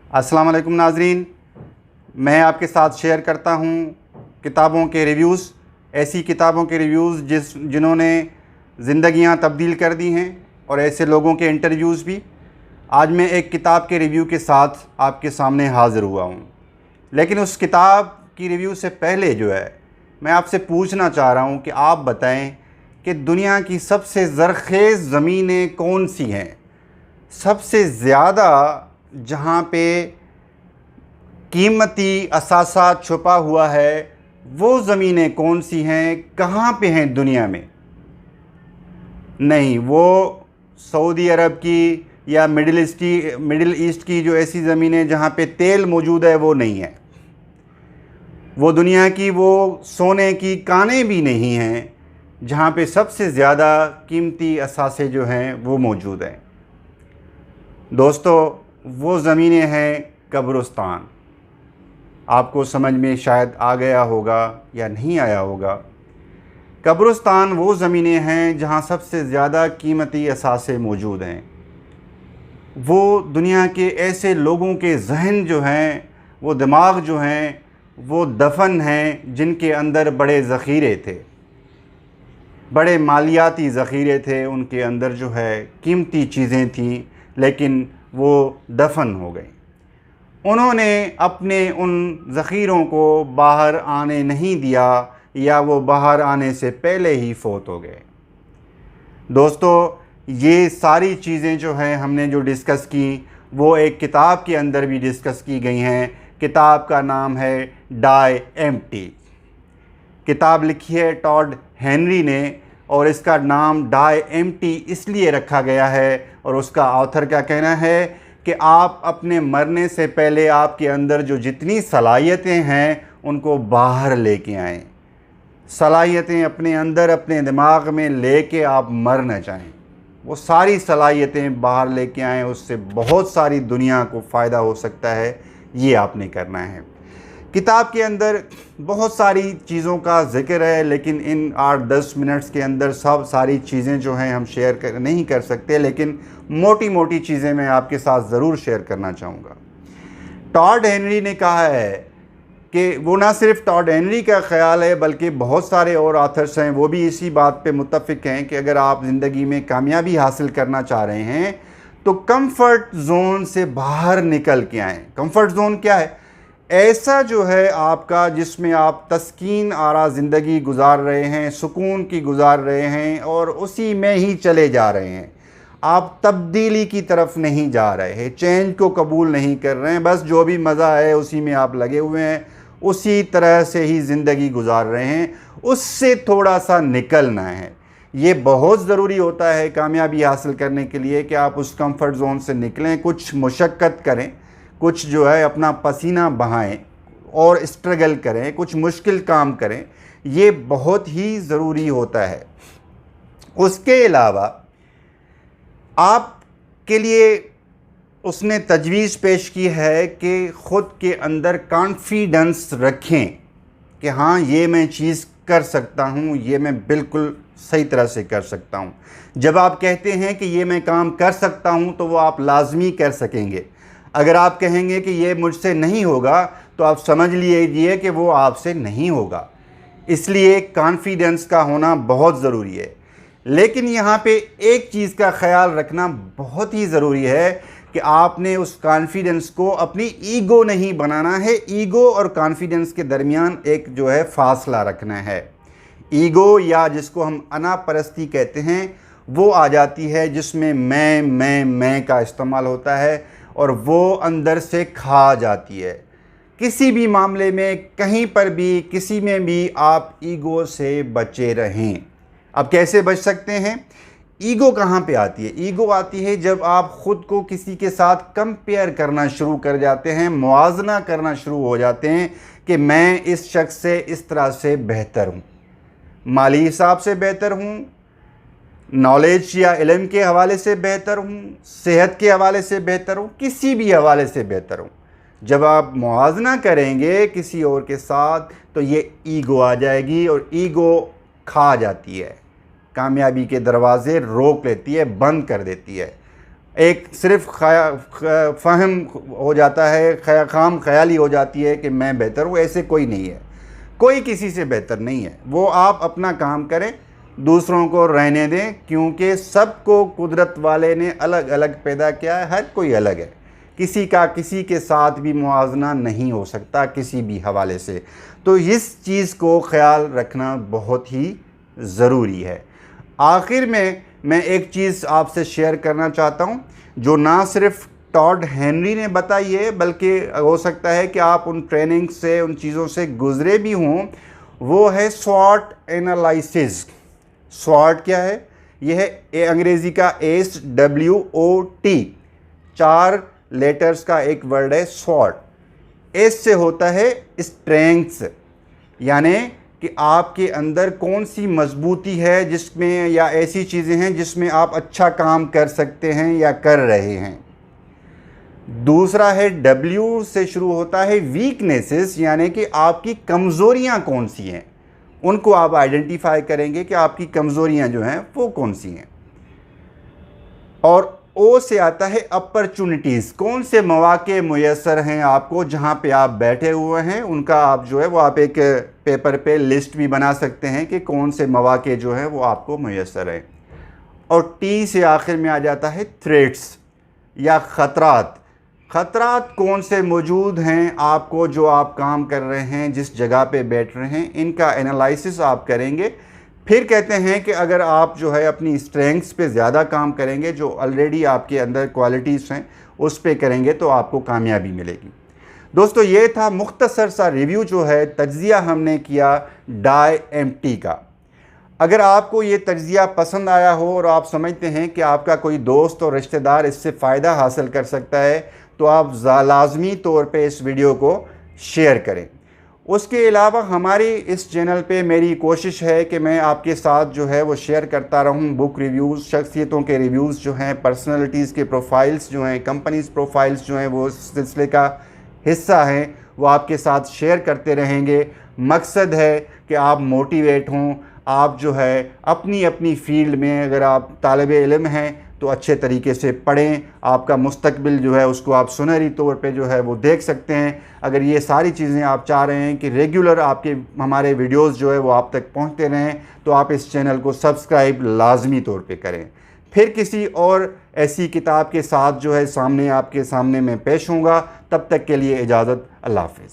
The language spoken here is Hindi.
अस्सलाम वालेकुम नाज़रीन, मैं आपके साथ शेयर करता हूँ किताबों के रिव्यूज़, ऐसी किताबों के रिव्यूज़ जिन्होंने ज़िंदगियाँ तब्दील कर दी हैं और ऐसे लोगों के इंटरव्यूज़ भी। आज मैं एक किताब के रिव्यू के साथ आपके सामने हाज़िर हुआ हूँ, लेकिन उस किताब की रिव्यू से पहले जो है मैं आपसे पूछना चाह रहा हूँ कि आप बताएं कि दुनिया की सबसे ज़रख़ेज़ ज़मीनें कौन सी हैं, सबसे ज़्यादा जहाँ पे कीमती असासा छुपा हुआ है वो ज़मीनें कौन सी हैं, कहाँ पे हैं दुनिया में। नहीं, वो सऊदी अरब की या मिडिल ईस्ट की जो ऐसी ज़मीनें जहाँ पे तेल मौजूद है वो नहीं है। वो दुनिया की वो सोने की कानें भी नहीं हैं जहाँ पे सबसे ज़्यादा कीमती असासे जो हैं वो मौजूद हैं। दोस्तों, वो ज़मीनें हैं कब्रिस्तान। आपको समझ में शायद आ गया होगा या नहीं आया होगा। कब्रिस्तान वो ज़मीनें हैं जहाँ सबसे ज़्यादा कीमती असासे मौजूद हैं। वो दुनिया के ऐसे लोगों के जहन जो हैं, वो दिमाग जो हैं, वो दफन हैं जिनके अंदर बड़े ज़ख़ीरे थे, बड़े मालियाती ज़ख़ीरे थे, उनके अंदर जो है कीमती चीज़ें थीं, लेकिन वो दफन हो गई। उन्होंने अपने उन ज़ख़ीरों को बाहर आने नहीं दिया या वो बाहर आने से पहले ही फ़ौत हो गए। दोस्तों, ये सारी चीज़ें जो हैं हमने जो डिस्कस की वो एक किताब के अंदर भी डिस्कस की गई हैं। किताब का नाम है डाई एम्प्टी। किताब लिखी है टॉड हेनरी ने और इसका नाम डाई एम्प्टी इसलिए रखा गया है और उसका ऑथर का कहना है कि आप अपने मरने से पहले आपके अंदर जो जितनी सलाहियतें हैं उनको बाहर लेके आएँ। सलाहियतें अपने अंदर अपने दिमाग में लेके आप मर न जाएँ, वो सारी सलाहियतें बाहर लेके आएँ। उससे बहुत सारी दुनिया को फ़ायदा हो सकता है, ये आपने करना है। किताब के अंदर बहुत सारी चीज़ों का ज़िक्र है, लेकिन इन 8-10 मिनट्स के अंदर सारी चीज़ें जो हैं हम शेयर नहीं कर सकते, लेकिन मोटी मोटी चीज़ें मैं आपके साथ ज़रूर शेयर करना चाहूँगा। टॉड हेनरी ने कहा है कि वो ना सिर्फ टॉड हेनरी का ख़्याल है बल्कि बहुत सारे और ऑथर्स हैं, वो भी इसी बात पे मुत्तफ़िक हैं कि अगर आप ज़िंदगी में कामयाबी हासिल करना चाह रहे हैं तो कंफर्ट ज़ोन से बाहर निकल के आएँ। कंफर्ट ज़ोन क्या है? ऐसा जो है आपका जिसमें आप तस्कीन आरा ज़िंदगी गुजार रहे हैं, सुकून की गुजार रहे हैं और उसी में ही चले जा रहे हैं। आप तब्दीली की तरफ नहीं जा रहे हैं, चेंज को कबूल नहीं कर रहे हैं, बस जो भी मज़ा है उसी में आप लगे हुए हैं, उसी तरह से ही ज़िंदगी गुजार रहे हैं। उससे थोड़ा सा निकलना है। ये बहुत ज़रूरी होता है कामयाबी हासिल करने के लिए कि आप उस कंफर्ट ज़ोन से निकलें, कुछ मुशक्क़त करें, कुछ जो है अपना पसीना बहाएं और स्ट्रगल करें, कुछ मुश्किल काम करें। ये बहुत ही ज़रूरी होता है। उसके अलावा आपके लिए उसने तजवीज़ पेश की है कि ख़ुद के अंदर कॉन्फिडेंस रखें कि हाँ, ये मैं चीज़ कर सकता हूँ, ये मैं बिल्कुल सही तरह से कर सकता हूँ। जब आप कहते हैं कि ये मैं काम कर सकता हूँ तो वो आप लाजमी कर सकेंगे। अगर आप कहेंगे कि ये मुझसे नहीं होगा तो आप समझ लीजिए कि वो आपसे नहीं होगा। इसलिए कॉन्फिडेंस का होना बहुत ज़रूरी है। लेकिन यहाँ पे एक चीज़ का ख्याल रखना बहुत ही ज़रूरी है कि आपने उस कॉन्फिडेंस को अपनी ईगो नहीं बनाना है। ईगो और कॉन्फिडेंस के दरमियान एक जो है फ़ासला रखना है। ईगो या जिसको हम अनापरस्ती कहते हैं वो आ जाती है जिसमें मैं का इस्तेमाल होता है और वो अंदर से खा जाती है। किसी भी मामले में, कहीं पर भी, किसी में भी आप ईगो से बचे रहें। अब कैसे बच सकते हैं? ईगो कहाँ पे आती है? ईगो आती है जब आप ख़ुद को किसी के साथ कंपेयर करना शुरू कर जाते हैं, मुआवजा करना शुरू हो जाते हैं कि मैं इस शख्स से इस तरह से बेहतर हूँ, माली हिसाब से बेहतर हूँ, नॉलेज या इल्म के हवाले से बेहतर हूँ, सेहत के हवाले से बेहतर हूँ, किसी भी हवाले से बेहतर हूँ। जब आप मुआवजा करेंगे किसी और के साथ तो ये ईगो आ जाएगी और ईगो खा जाती है, कामयाबी के दरवाज़े रोक लेती है, बंद कर देती है। एक सिर्फ फ़हम हो जाता है, खाम ख्याली हो जाती है कि मैं बेहतर हूँ। ऐसे कोई नहीं है, कोई किसी से बेहतर नहीं है। वो आप अपना काम करें, दूसरों को रहने दें, क्योंकि सबको कुदरत वाले ने अलग अलग पैदा किया है, हर कोई अलग है। किसी का किसी के साथ भी मुआवजा नहीं हो सकता किसी भी हवाले से। तो इस चीज़ को ख्याल रखना बहुत ही ज़रूरी है। आखिर में मैं एक चीज़ आपसे शेयर करना चाहता हूँ, जो ना सिर्फ टॉड हेनरी ने बताई है, बल्कि हो सकता है कि आप उन ट्रेनिंग से, उन चीज़ों से गुज़रे भी हों। वो है स्वॉट एनालिसिस। स्वॉट क्या है? यह है अंग्रेज़ी का SWOT, 4 लेटर्स का एक वर्ड है स्वॉट। एस से होता है स्ट्रेंथ्स, यानी कि आपके अंदर कौन सी मजबूती है जिसमें, या ऐसी चीज़ें हैं जिसमें आप अच्छा काम कर सकते हैं या कर रहे हैं। दूसरा है W से शुरू होता है वीकनेसेस, यानी कि आपकी कमज़ोरियां कौन सी हैं, उनको आप आइडेंटिफाई करेंगे कि आपकी कमज़ोरियां जो हैं वो कौन सी हैं। और O से आता है अपॉर्चुनिटीज़, कौन से मौके मुयस्सर हैं आपको जहां पे आप बैठे हुए हैं, उनका आप जो है वो आप एक पेपर पे लिस्ट भी बना सकते हैं कि कौन से मौके जो हैं वो आपको मुयस्सर हैं। और T से आखिर में आ जाता है थ्रेट्स या ख़तरात। ख़तरात कौन से मौजूद हैं आपको, जो आप काम कर रहे हैं, जिस जगह पे बैठ रहे हैं, इनका एनालिसिस आप करेंगे। फिर कहते हैं कि अगर आप जो है अपनी स्ट्रेंथ्स पे ज़्यादा काम करेंगे, जो ऑलरेडी आपके अंदर क्वालिटीज़ हैं उस पे करेंगे, तो आपको कामयाबी मिलेगी। दोस्तों, ये था मुख्तसर सा रिव्यू जो है, तज्ज़िया हमने किया DIMT का। अगर आपको ये तज्ज़िया पसंद आया हो और आप समझते हैं कि आपका कोई दोस्त और रिश्तेदार इससे फ़ायदा हासिल कर सकता है, तो आप लाजमी तौर पे इस वीडियो को शेयर करें। उसके अलावा हमारी इस चैनल पे मेरी कोशिश है कि मैं आपके साथ जो है वो शेयर करता रहूं बुक रिव्यूज़, शख्सियतों के रिव्यूज़ जो हैं, पर्सनैलिटीज़ के प्रोफाइल्स जो हैं, कंपनीज़ प्रोफाइल्स जो हैं, वो सिलसिले का हिस्सा हैं, वो आपके साथ शेयर करते रहेंगे। मकसद है कि आप मोटिवेट हों, आप जो है अपनी अपनी फ़ील्ड में, अगर आप तालिबे इल्म हैं तो अच्छे तरीके से पढ़ें। आपका मुस्तकबिल जो है उसको आप सुनहरी तौर पे जो है वो देख सकते हैं। अगर ये सारी चीज़ें आप चाह रहे हैं कि रेगुलर आपके हमारे वीडियोस जो है वो आप तक पहुंचते रहें, तो आप इस चैनल को सब्सक्राइब लाजमी तौर पे करें। फिर किसी और ऐसी किताब के साथ जो है आपके सामने मैं पेश होऊंगा। तब तक के लिए इजाज़त, अल्लाह हाफ़िज़।